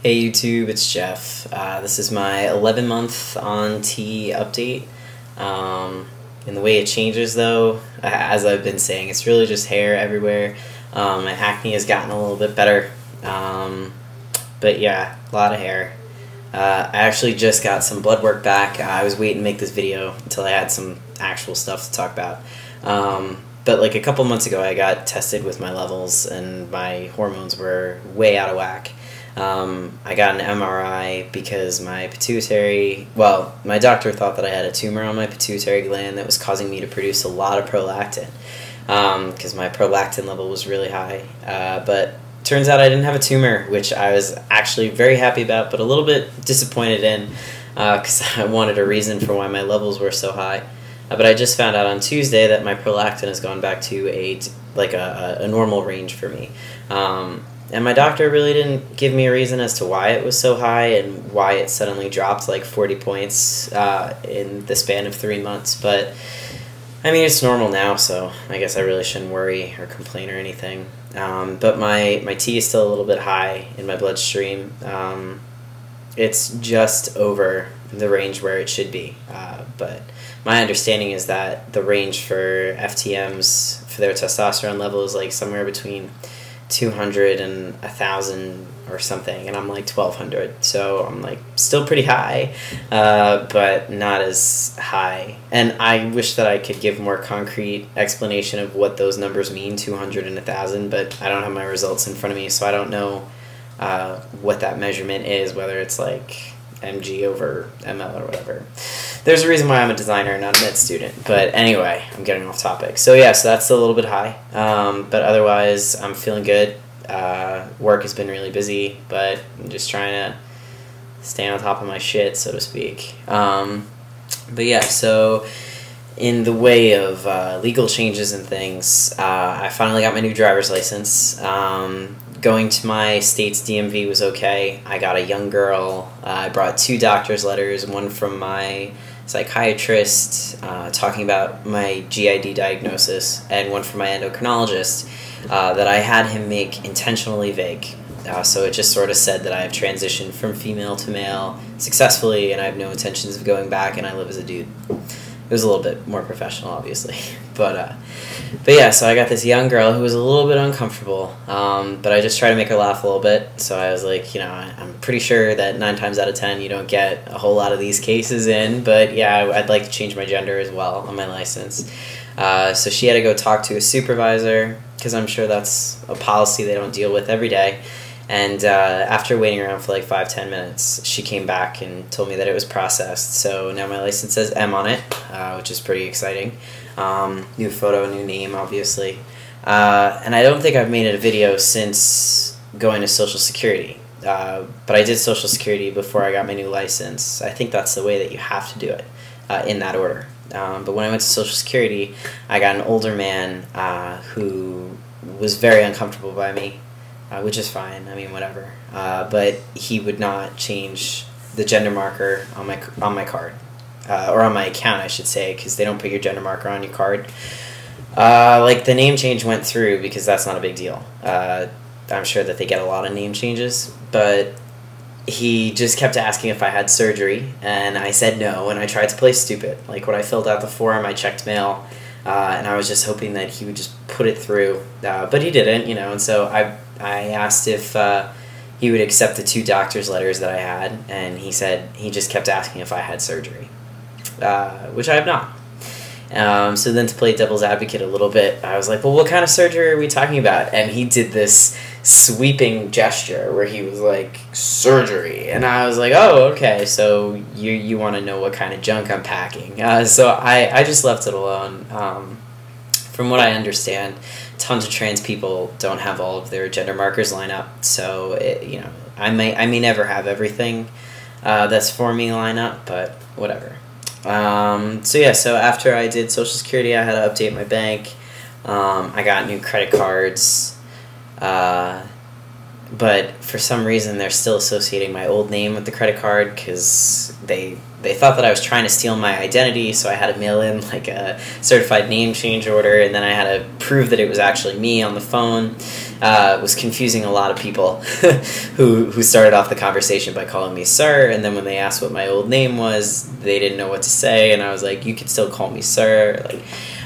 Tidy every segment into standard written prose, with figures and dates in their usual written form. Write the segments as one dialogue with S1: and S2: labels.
S1: Hey YouTube, it's Jeff. This is my 11-month on T update. And the way it changes though, as I've been saying, it's really just hair everywhere. My acne has gotten a little bit better. But yeah, a lot of hair. I actually just got some blood work back. I was waiting to make this video until I had some actual stuff to talk about. But like a couple months ago I got tested with my levels and my hormones were way out of whack. I got an MRI because my pituitary, well, my doctor thought that I had a tumor on my pituitary gland that was causing me to produce a lot of prolactin, because my prolactin level was really high. But turns out I didn't have a tumor, which I was actually very happy about, but a little bit disappointed in, because I wanted a reason for why my levels were so high. But I just found out on Tuesday that my prolactin has gone back to a normal range for me. And my doctor really didn't give me a reason as to why it was so high and why it suddenly dropped like 40 points in the span of 3 months. But, I mean, it's normal now, so I guess I really shouldn't worry or complain or anything. But my T is still a little bit high in my bloodstream. It's just over the range where it should be. But my understanding is that the range for FTMs for their testosterone level is like somewhere between 200 and 1,000 or something, and I'm like 1,200, so I'm like still pretty high, but not as high. And I wish that I could give more concrete explanation of what those numbers mean, 200 and 1,000, but I don't have my results in front of me, so I don't know what that measurement is, whether it's like mg over ml or whatever. There's a reason why I'm a designer, not a med student. But anyway, I'm getting off topic. So yeah, so that's a little bit high. But otherwise, I'm feeling good. Work has been really busy, but I'm just trying to stay on top of my shit, so to speak. But yeah, so in the way of legal changes and things, I finally got my new driver's license. Going to my state's DMV was okay. I got a young girl. I brought 2 doctor's letters, one from my psychiatrist talking about my GID diagnosis, and one from my endocrinologist that I had him make intentionally vague. So it just sort of said that I have transitioned from female to male successfully and I have no intentions of going back and I live as a dude. It was a little bit more professional, obviously. But yeah, so I got this young girl who was a little bit uncomfortable, but I just tried to make her laugh a little bit. So I was like, you know, I'm pretty sure that 9 times out of 10 you don't get a whole lot of these cases in, but yeah, I'd like to change my gender as well on my license. So she had to go talk to a supervisor, because I'm sure that's a policy they don't deal with every day. And after waiting around for like 5-10 minutes, she came back and told me that it was processed. So now my license says M on it, which is pretty exciting. New photo, new name, obviously. And I don't think I've made a video since going to Social Security. But I did Social Security before I got my new license. I think that's the way that you have to do it, in that order. But when I went to Social Security, I got an older man who was very uncomfortable by me. Which is fine, I mean, whatever. But he would not change the gender marker on my card. Or on my account, I should say, because they don't put your gender marker on your card. Like, the name change went through because that's not a big deal. I'm sure that they get a lot of name changes. But he just kept asking if I had surgery, and I said no, and I tried to play stupid. Like, when I filled out the form, I checked mail, and I was just hoping that he would just put it through. But he didn't, you know, and so I asked if he would accept the 2 doctor's letters that I had, and he said he just kept asking if I had surgery, which I have not. So then to play devil's advocate a little bit, I was like, well, what kind of surgery are we talking about? And he did this sweeping gesture where he was like, surgery. And I was like, oh, okay, so you want to know what kind of junk I'm packing. So I just left it alone. From what I understand, tons of trans people don't have all of their gender markers line up, so you know, I may never have everything that's for me line up, but whatever. So yeah, so after I did Social Security, I had to update my bank. I got new credit cards, but for some reason they're still associating my old name with the credit card, because they thought that I was trying to steal my identity, so I had to mail in like a certified name change order, and then I had to prove that it was actually me on the phone. It was confusing a lot of people who started off the conversation by calling me sir, and then when they asked what my old name was, they didn't know what to say, and I was like, you could still call me sir. Like,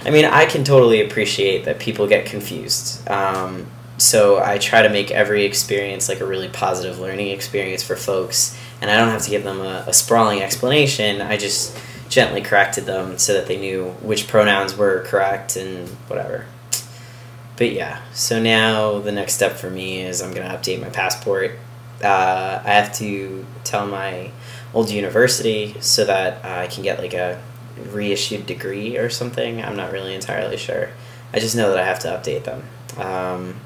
S1: I mean, I can totally appreciate that people get confused. So I try to make every experience like a really positive learning experience for folks, and I don't have to give them a sprawling explanation. I just gently corrected them so that they knew which pronouns were correct and whatever. But yeah, so now the next step for me is I'm going to update my passport. I have to tell my old university so that I can get like a reissued degree or something. I'm not really entirely sure. I just know that I have to update them.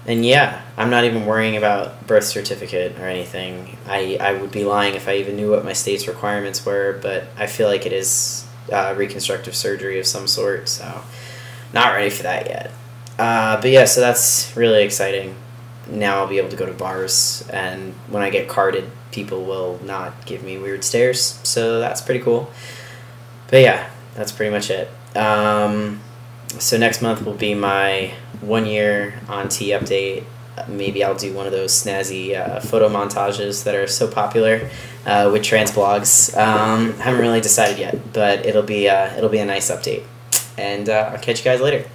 S1: And yeah, I'm not even worrying about birth certificate or anything. I would be lying if I even knew what my state's requirements were, but I feel like it is reconstructive surgery of some sort, so not ready for that yet. But yeah, so that's really exciting. Now I'll be able to go to bars, and when I get carded, people will not give me weird stares, so that's pretty cool. But yeah, that's pretty much it. So next month will be my 1 year on T update. Maybe I'll do one of those snazzy photo montages that are so popular with trans blogs. Haven't really decided yet, but it'll be a nice update. And I'll catch you guys later.